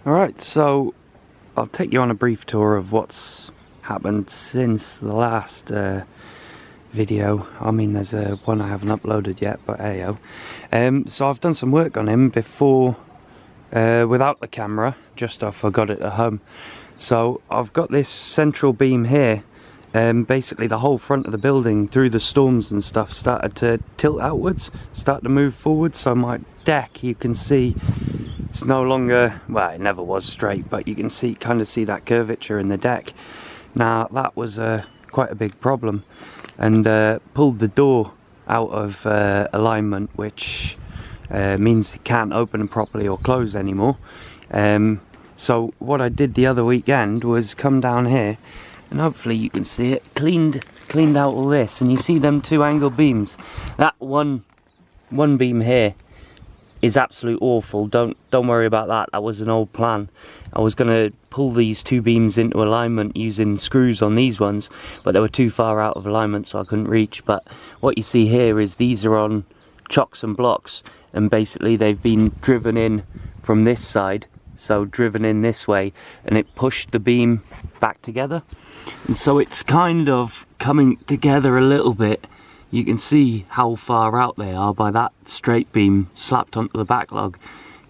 Alright, so I'll take you on a brief tour of what's happened since the last video. I mean, there's one I haven't uploaded yet, but heyo. So I've done some work on him before without the camera, just I forgot it at home. So I've got this central beam here. Basically the whole front of the building through the storms and stuff started to tilt outwards, start to move forward. So my deck, you can see, it's no longer, well, it never was straight, but you can see, kind of see that curvature in the deck. Now that was quite a big problem, and pulled the door out of alignment, which means it can't open properly or close anymore. So what I did the other weekend was come down here, and hopefully you can see it, cleaned out all this, and you see them two angle beams. That one beam here is absolute awful. Don't worry about that. That was an old plan. I was going to pull these two beams into alignment using screws on these ones, but they were too far out of alignment, so I couldn't reach. But what you see here is these are on chocks and blocks, and basically they've been driven in from this side, so driven in this way, and it pushed the beam back together, and so it's kind of coming together a little bit. You can see how far out they are by that straight beam slapped onto the backlog,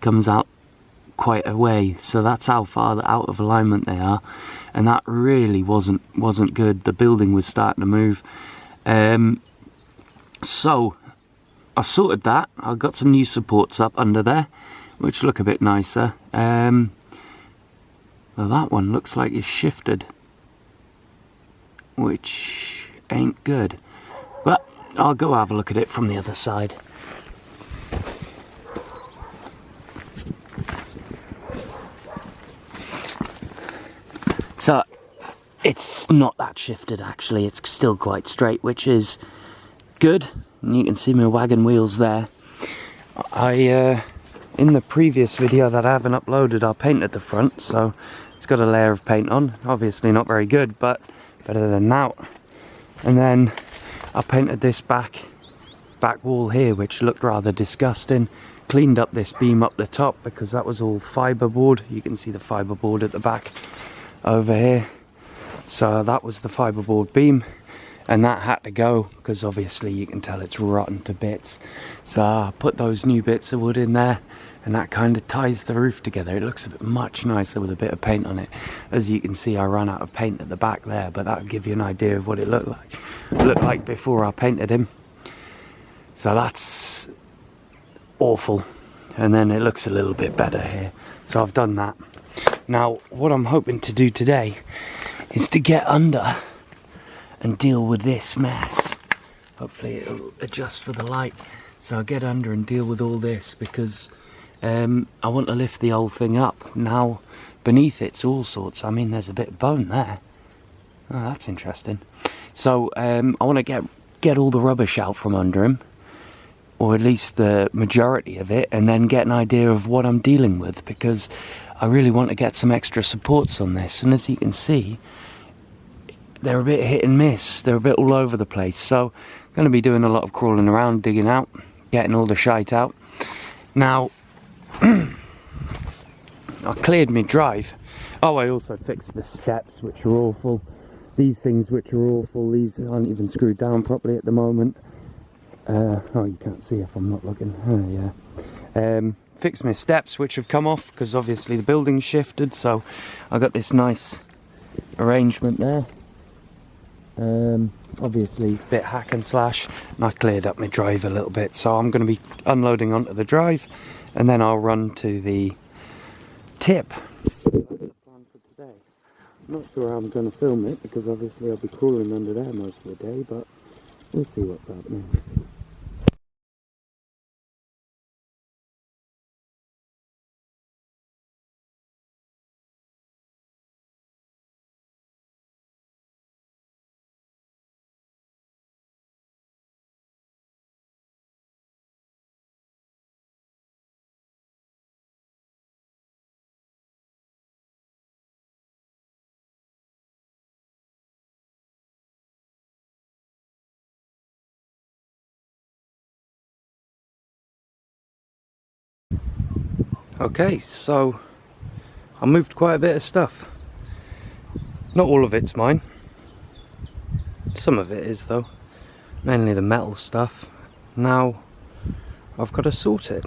comes out quite a way, so that's how far out of alignment they are, and that really wasn't good. The building was starting to move. So I sorted that. I got some new supports up under there, which look a bit nicer. Well, that one looks like it's shifted, which ain't good. But I'll go have a look at it from the other side. So it's not that shifted actually, it's still quite straight, which is good. And you can see my wagon wheels there. In the previous video that I haven't uploaded, I painted the front, so it's got a layer of paint on. Obviously not very good, but better than that. And then I painted this back wall here, which looked rather disgusting. Cleaned up this beam up the top because that was all fiberboard. You can see the fiberboard at the back over here. So that was the fiberboard beam, and that had to go because obviously you can tell it's rotten to bits. So I put those new bits of wood in there, and that kind of ties the roof together. It looks a bit much nicer with a bit of paint on it. As you can see, I ran out of paint at the back there, but that'll give you an idea of what it looked like before I painted him. So that's awful, and then it looks a little bit better here. So I've done that. Now what I'm hoping to do today is to get under and deal with this mess. Hopefully it'll adjust for the light. So I'll get under and deal with all this, because I want to lift the whole thing up. Now beneath it's all sorts. I mean, there's a bit of bone there. Oh, that's interesting. So I want to get all the rubbish out from under him, or at least the majority of it, and then get an idea of what I'm dealing with, because I really want to get some extra supports on this. And as you can see, they're a bit hit and miss. They're a bit all over the place. So I'm going to be doing a lot of crawling around, digging out, getting all the shite out. Now, I cleared my drive. Oh, I also fixed the steps, which are awful. These things, which are awful. These aren't even screwed down properly at the moment. Oh, you can't see if I'm not looking. Oh, yeah. Fixed my steps, which have come off because obviously the building's shifted. So I got this nice arrangement there. Obviously a bit hack and slash, and I cleared up my drive a little bit. So I'm going to be unloading onto the drive, and then I'll run to the tip. That's the plan for today. I'm not sure how I'm going to film it, because obviously I'll be crawling under there most of the day, but we'll see what's happening. Okay, so I moved quite a bit of stuff. Not all of it's mine. Some of it is though. Mainly the metal stuff. Now I've got to sort it.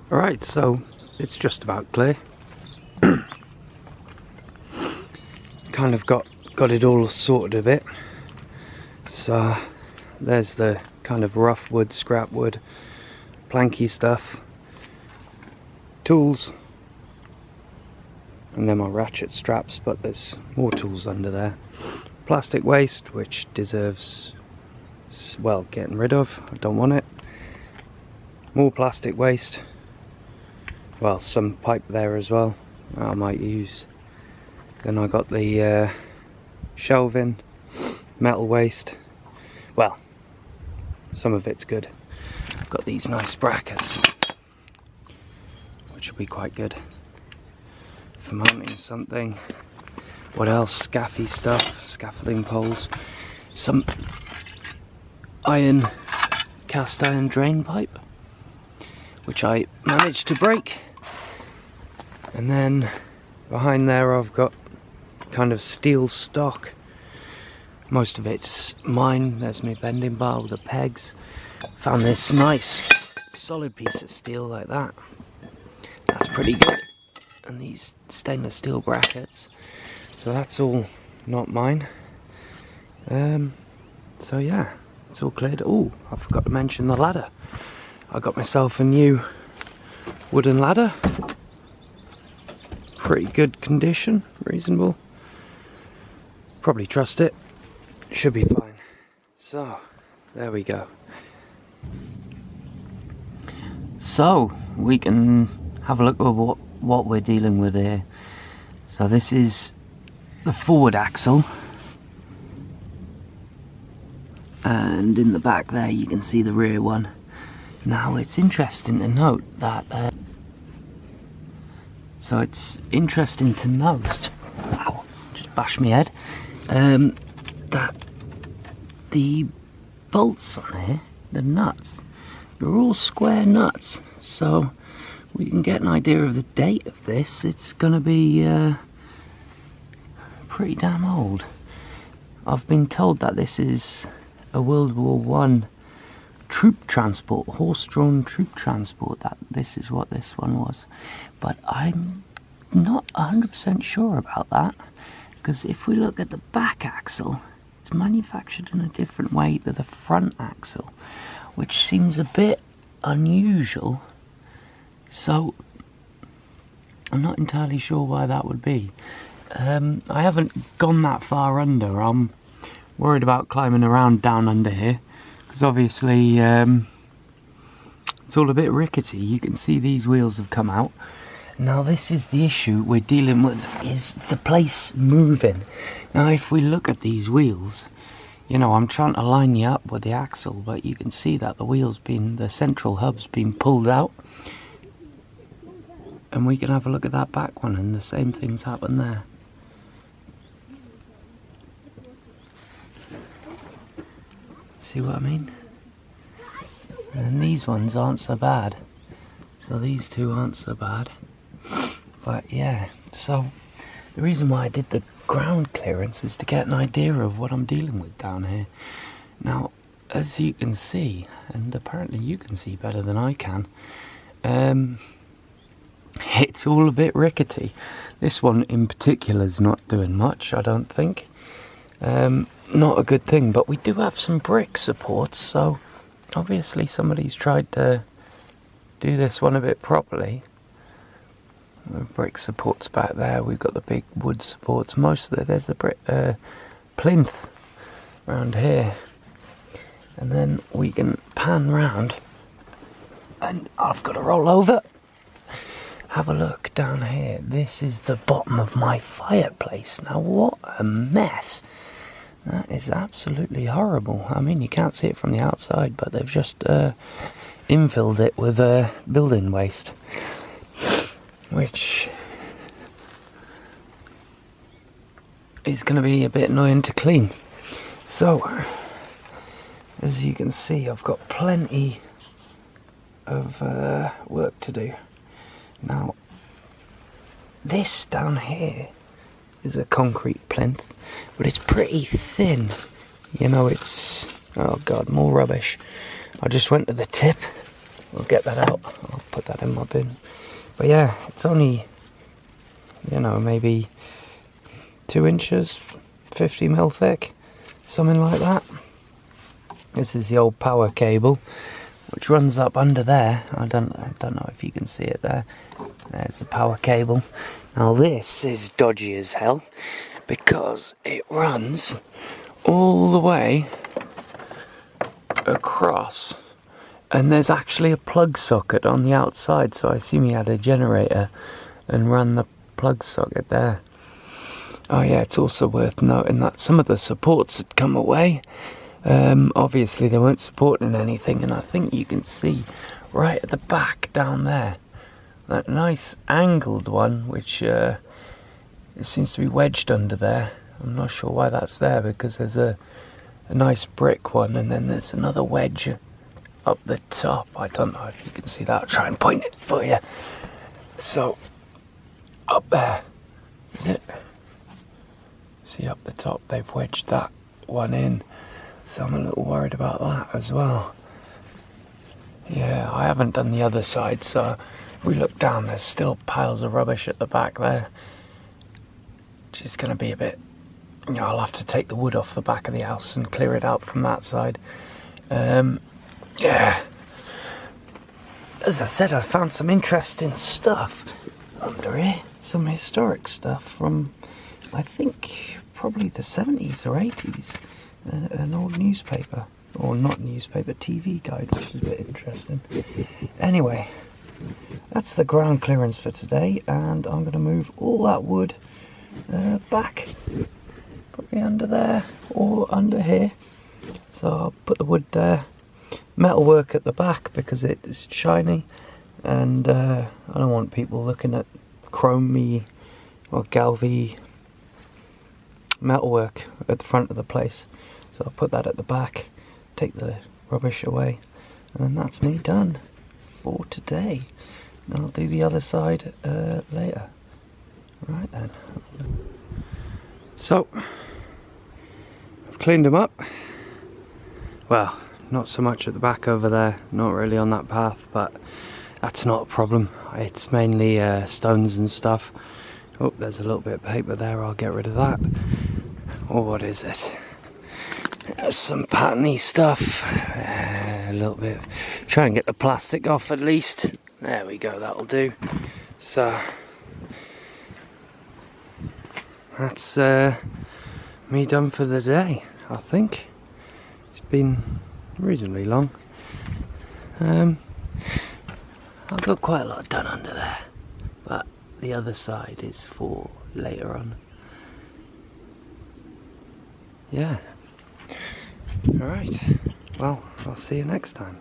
Alright, so it's just about clear. Kind of got it all sorted a bit. So there's the kind of rough wood, scrap wood, planky stuff, tools, and then my ratchet straps, but there's more tools under there. Plastic waste, which deserves, well, getting rid of. I don't want it. More plastic waste. Well, some pipe there as well I might use. Then I got the shelving, metal waste. Well, some of it's good. I've got these nice brackets, which will be quite good for mounting something. What else? Scaffy stuff, scaffolding poles, some cast iron drain pipe, which I managed to break. And then behind there I've got kind of steel stock. Most of it's mine. There's my bending bar with the pegs. Found this nice solid piece of steel like that. That's pretty good. And these stainless steel brackets. So that's all not mine. So yeah, it's all cleared. Oh, I forgot to mention the ladder. I got myself a new wooden ladder. Pretty good condition, reasonable. Probably trust it. Should be fine. So, there we go. So, we can have a look at what we're dealing with here. So this is the forward axle. And in the back there you can see the rear one. Now it's interesting to note that wow, just bashed my head, that the bolts on here, the nuts, they're all square nuts, so we can get an idea of the date of this. It's gonna be pretty damn old. I've been told that this is a World War I troop transport, horse-drawn troop transport, that this is what this one was. But I'm not 100% sure about that, because if we look at the back axle, it's manufactured in a different way to the front axle, which seems a bit unusual. So I'm not entirely sure why that would be. I haven't gone that far under. I'm worried about climbing around down under here, because obviously it's all a bit rickety. You can see these wheels have come out. Now this is the issue we're dealing with, is the place moving. Now if we look at these wheels, you know, I'm trying to line you up with the axle, but you can see that the central hub's been pulled out. And we can have a look at that back one, and the same things happen there. See what I mean? And these ones aren't so bad. So these two aren't so bad. But yeah, so the reason why I did the ground clearance is to get an idea of what I'm dealing with down here. Now, as you can see, and apparently you can see better than I can, it's all a bit rickety. This one in particular is not doing much, I don't think. Not a good thing, but we do have some brick supports, so obviously somebody's tried to do this one a bit properly. The brick supports back there, we've got the big wood supports. Most of there's a brick plinth around here, and then we can pan round, and I've got to roll over. Have a look down here. This is the bottom of my fireplace. Now what a mess. That is absolutely horrible. I mean, you can't see it from the outside, but they've just infilled it with building waste, which is going to be a bit annoying to clean. So, as you can see, I've got plenty of work to do. Now, this down here is a concrete plinth, but it's pretty thin. You know, it's... oh god, more rubbish. I just went to the tip. We'll get that out. I'll put that in my bin. But yeah, it's only, you know, maybe 2 inches, 50 mil thick, something like that. This is the old power cable, which runs up under there. I don't know if you can see it there. There's the power cable. Now this is dodgy as hell because it runs all the way across, and there's actually a plug socket on the outside, so I assume he had a generator and ran the plug socket there. Oh yeah, it's also worth noting that some of the supports had come away. Obviously they weren't supporting anything, and I think you can see right at the back down there that nice angled one, which it seems to be wedged under there. I'm not sure why that's there, because there's a nice brick one, and then there's another wedge up the top. I don't know if you can see that. I'll try and point it for you. So up there, is it? See, up the top they've wedged that one in, so I'm a little worried about that as well. Yeah, I haven't done the other side, so if we look down, there's still piles of rubbish at the back there, which is going to be a bit, you know, I'll have to take the wood off the back of the house and clear it out from that side. Yeah, as I said, I found some interesting stuff under here, some historic stuff from, I think, probably the 70s or 80s, an old newspaper, or not newspaper, TV guide, which is a bit interesting. Anyway, that's the ground clearance for today, and I'm going to move all that wood back, probably under there or under here. So I'll put the wood there, metalwork at the back because it's shiny, and I don't want people looking at chromey or galvy metalwork at the front of the place. So I'll put that at the back, take the rubbish away, and then that's me done for today. And I'll do the other side later. Right then. So I've cleaned them up. Well, not so much at the back over there, not really on that path, but that's not a problem. It's mainly stones and stuff. Oh, there's a little bit of paper there, I'll get rid of that. Or what is it? There's some patterny stuff, a little bit, try and get the plastic off at least. There we go, that'll do. So that's me done for the day, I think. It's been reasonably long. I've got quite a lot done under there, but the other side is for later on. Yeah. Alright, well, I'll see you next time.